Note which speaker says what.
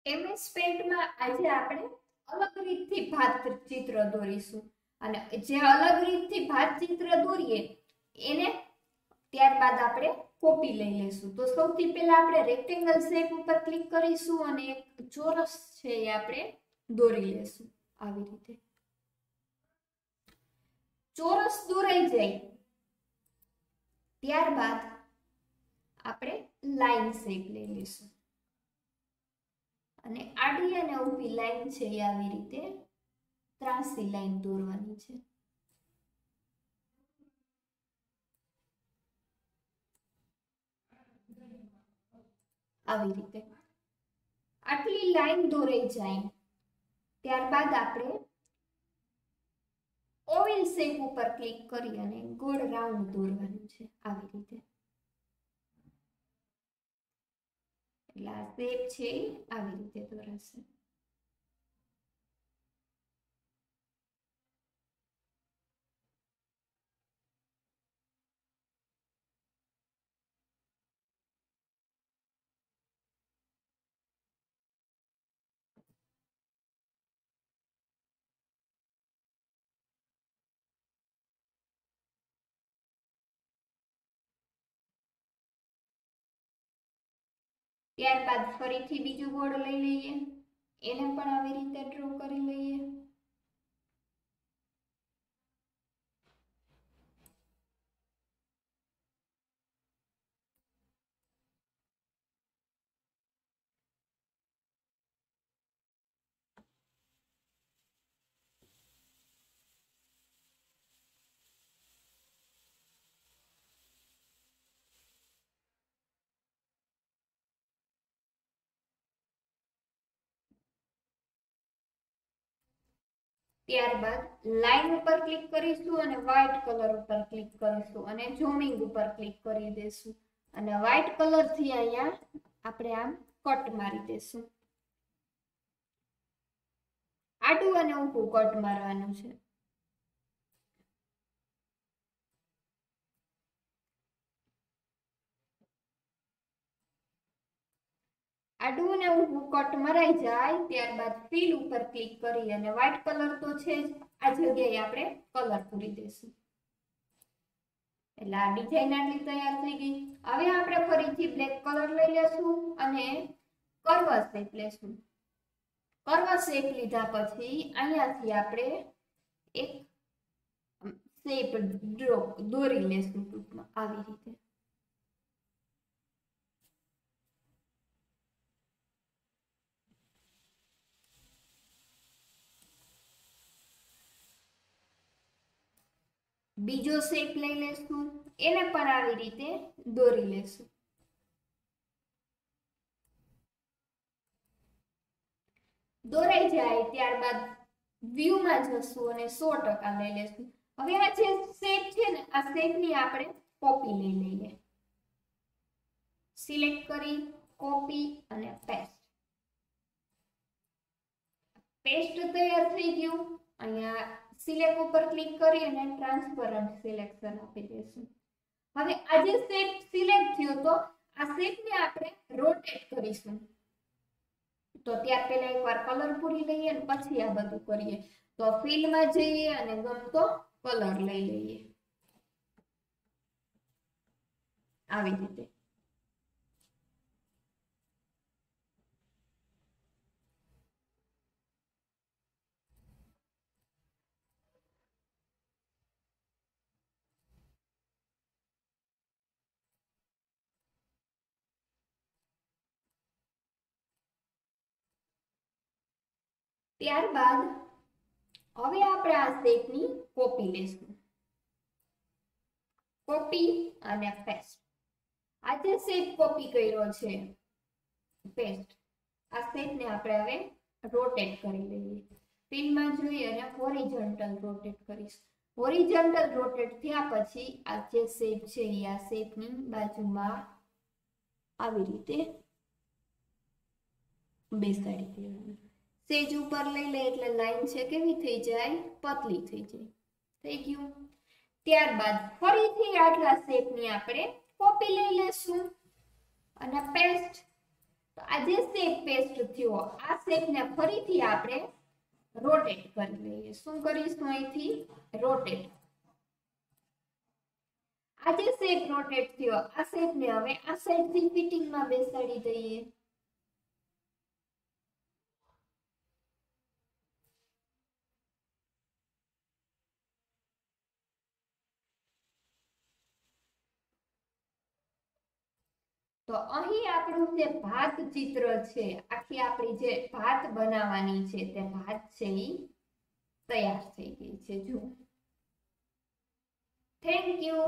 Speaker 1: MS pant માં આજે આપણે અલગ રીતથી ભાતચિત્ર દોરીશું અને જે અલગ રીતથી ભાતચિત્ર દોરીએ એને ત્યારબાદ આપણે કોપી લઈ લેશું। તો સૌથી પહેલા આપણે રેક્ટેંગલ શેપ ઉપર ક્લિક કરીશું અને એક ચોરસ છે એ આપણે દોરી લેશું। આવી રીતે ચોરસ દોરાઈ જાય ત્યારબાદ આપણે લાઈન શેપ લઈ લેશું અને આડી અને ઊભી લાઈન છે એ આવી રીતે ત્રાંસી લાઈન દોરવાની છે। આવી રીતે આટલી લાઈન દોરાઈ જાય ત્યારબાદ આપણે ઓવલ શેપ ઉપર ક્લિક કરી અને ગોળ રાઉન્ડ દોરવાનું છે। આવી રીતે એટલે આ શેપ છે આવી રીતે દોરાશે। ત્યારબાદ ફરીથી બીજું ગોળ લઈ લઈએ, એને પણ આવી રીતે ડ્રો કરી લઈએ। ત્યારબાદ લાઈન ઉપર ક્લિક કરીશું અને વ્હાઇટ કલર ઉપર ક્લિક કરીશું અને ઝૂમિંગ ઉપર ક્લિક કરી દેશું અને વ્હાઇટ કલર થી અહીંયા આપણે આમ કટ મારી દેશું। આડું અને ઊભું કટ મારવાનું છે। આડું અને ઊભું કટ મરાઈ જાય ત્યારબાદ ફિલ ઉપર ક્લિક કરી અને વ્હાઇટ કલર તો છે જ આ જગ્યાએ આપણે કલર પૂરી દેશું। એટલે આ ડિઝાઇન આટલી તૈયાર થઈ ગઈ। હવે આપણે ફરીથી બ્લેક કલર લઈ લેશું અને કર્વ શેપ લેશું। કર્વ શેપ લીધા પછી અહીંયાથી આપણે એક શેપ ડ્રો દોરી લેશું ટૂંકમાં આવી રીતે। બીજો શેપ લઈ લેશું, એને પણ આવી રીતે દોરી લેશું। દોરાઈ જાય ત્યારબાદ વ્યૂમાં જશું અને 100% લઈ લેશું। હવે આ જે શેપ છે ને આ શેપની આપણે કોપી લઈ લઈએ। સિલેક્ટ કરી કોપી અને પેસ્ટ। પેસ્ટ તૈયાર થઈ ગયું। અહીંયા સિલેક્ટ ઉપર ક્લિક કરી અને ટ્રાન્સપરન્ટ સિલેક્શન આપી દેશું। હવે આ જે શેપ સિલેક્ટ થયો તો આ શેપને આપણે રોટેટ કરીશું। તો ત્યાર પહેલા એકવાર કલર પૂરી લઈએ અને પછી આ બધું કરીએ। તો ફિલમાં જઈએ અને ગમતો કલર લઈ લઈએ આવી રીતે। ત્યારબાદ હવે આપણે આ શેપની કોપી લેશું। કોપી અને પેસ્ટ। આ જે શેપ કોપી કર્યો છે પેસ્ટ, આ શેપને આપણે હવે રોટેટ કરી લઈએ। પિનમાં જોઈ અને હોરિઝોન્ટલ રોટેટ કરીશું। હોરિઝોન્ટલ રોટેટ થયા પછી આ જે શેપ છે એ આ શેપની બાજુમાં આવી રીતે બેસાડી દેવાનું। સેજ ઉપર લઈ લે એટલે લાઈન છે કેવી થઈ જાય, પતલી થઈ જાય। થઈ ગયું। ત્યારબાદ ફરીથી આટલા શેપની આપણે કોપી લઈ લેશું અને પેસ્ટ। તો તો આ જે શેપ પેસ્ટ થયો આ શેપને ફરીથી આપણે રોટેટ કરી લઈએ. શું કરીશું અહીંથી રોટેટ. આ જે શેપ રોટેટ થયો આ શેપને હવે આ સાઈડથી ફિટિંગમાં બેસાડી દઈએ. તો અહીં આપણું જે ભાત ચિત્ર છે આખી આપણી જે ભાત બનાવવાની છે તે ભાત છે એ તૈયાર થઈ ગઈ છે. જુઓ. Thank you.